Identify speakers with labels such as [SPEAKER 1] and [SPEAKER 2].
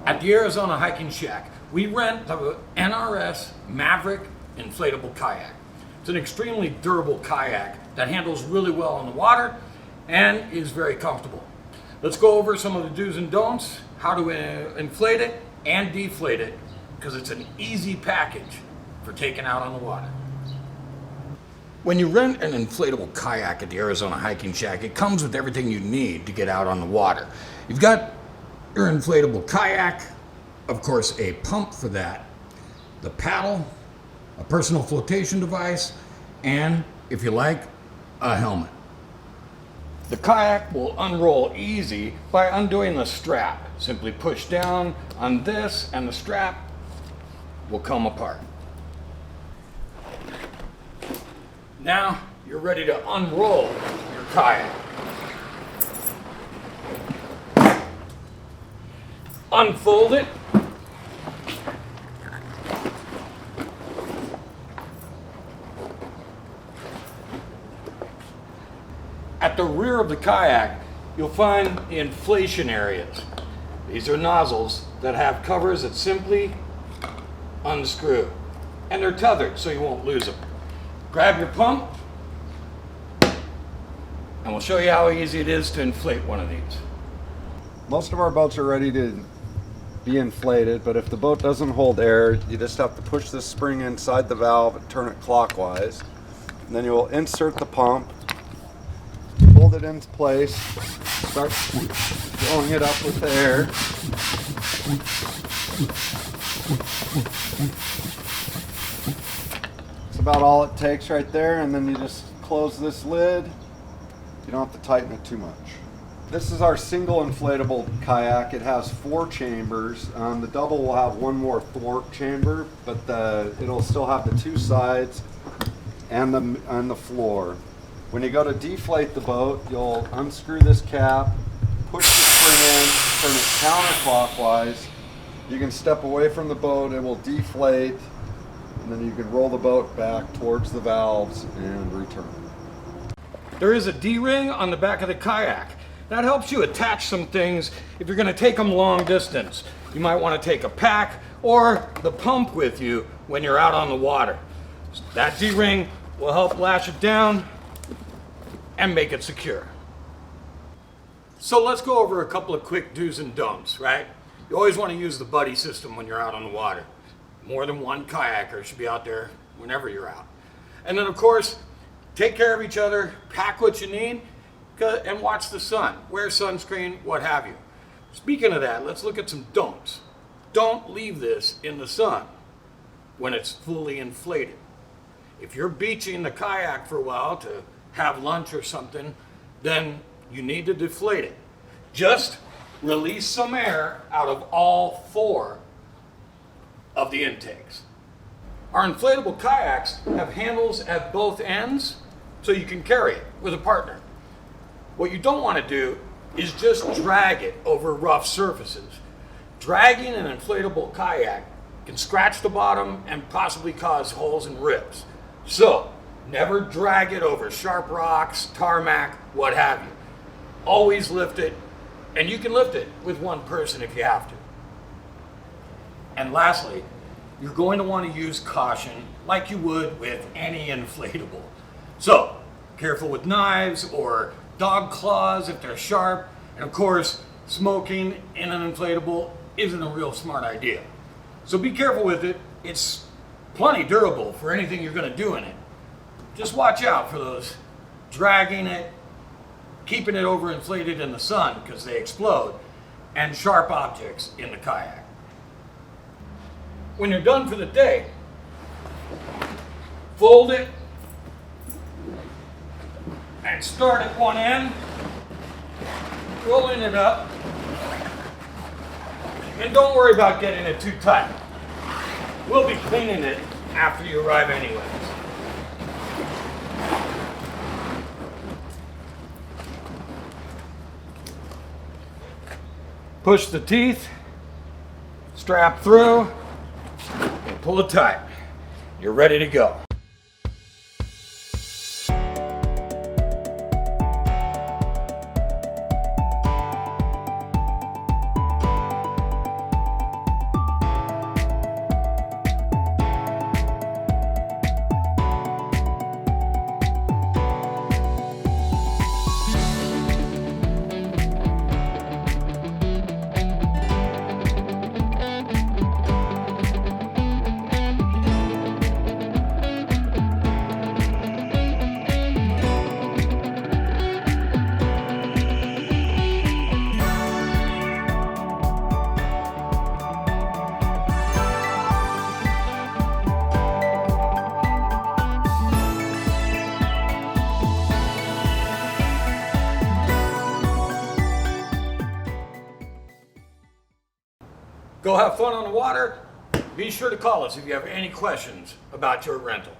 [SPEAKER 1] At the Arizona Hiking Shack, we rent the NRS Maverick Inflatable Kayak. It's an extremely durable kayak that handles really well in the water and is very comfortable. Let's go over some of the do's and don'ts, how to inflate it and deflate it, because it's an easy package for taking out on the water. When you rent an inflatable kayak at the Arizona Hiking Shack, it comes with everything you need to get out on the water. You've got your inflatable kayak, of course a pump for that, the paddle, a personal flotation device, and, if you like, a helmet. The kayak will unroll easy by undoing the strap. Simply push down on this and the strap will come apart. Now you're ready to unroll your kayak. Unfold it. At the rear of the kayak, you'll find the inflation areas. These are nozzles that have covers that simply unscrew. And they're tethered so you won't lose them. Grab your pump, and we'll show you how easy it is to inflate one of these.
[SPEAKER 2] Most of our boats are ready to be inflated, but if the boat doesn't hold air, you just have to push this spring inside the valve and turn it clockwise. And then you'll insert the pump, hold it into place, start filling it up with the air. That's about all it takes right there, and then you just close this lid. You don't have to tighten it too much. This is our single inflatable kayak. It has 4 chambers. The double will have one more thwart chamber, but it'll still have the 2 sides and the floor. When you go to deflate the boat, you'll unscrew this cap, push the spring in, turn it counterclockwise. You can step away from the boat, it will deflate, and then you can roll the boat back towards the valves and return.
[SPEAKER 1] There is a D-ring on the back of the kayak. That helps you attach some things if you're going to take them long distance. You might want to take a pack or the pump with you when you're out on the water. That D-ring will help lash it down and make it secure. So let's go over a couple of quick do's and don'ts, right? You always want to use the buddy system when you're out on the water. More than one kayaker should be out there whenever you're out. And then, of course, take care of each other, pack what you need, and watch the sun. Wear sunscreen, what have you. Speaking of that, let's look at some don'ts. Don't leave this in the sun when it's fully inflated. If you're beaching the kayak for a while to have lunch or something, then you need to deflate it. Just release some air out of all 4 of the intakes. Our inflatable kayaks have handles at both ends so you can carry it with a partner. What you don't want to do is just drag it over rough surfaces. Dragging an inflatable kayak can scratch the bottom and possibly cause holes and rips. So, never drag it over sharp rocks, tarmac, what have you. Always lift it, and you can lift it with one person if you have to. And lastly, you're going to want to use caution like you would with any inflatable. So, careful with knives or dog claws if they're sharp, and of course, smoking in an inflatable isn't a real smart idea. So be careful with it. It's plenty durable for anything you're going to do in it. Just watch out for those dragging it, keeping it overinflated in the sun because they explode, and sharp objects in the kayak. When you're done for the day, fold it and start at one end, rolling it up, and don't worry about getting it too tight. We'll be cleaning it after you arrive anyways. Push the teeth, strap through, and pull it tight. You're ready to go. Go have fun on the water. Be sure to call us if you have any questions about your rental.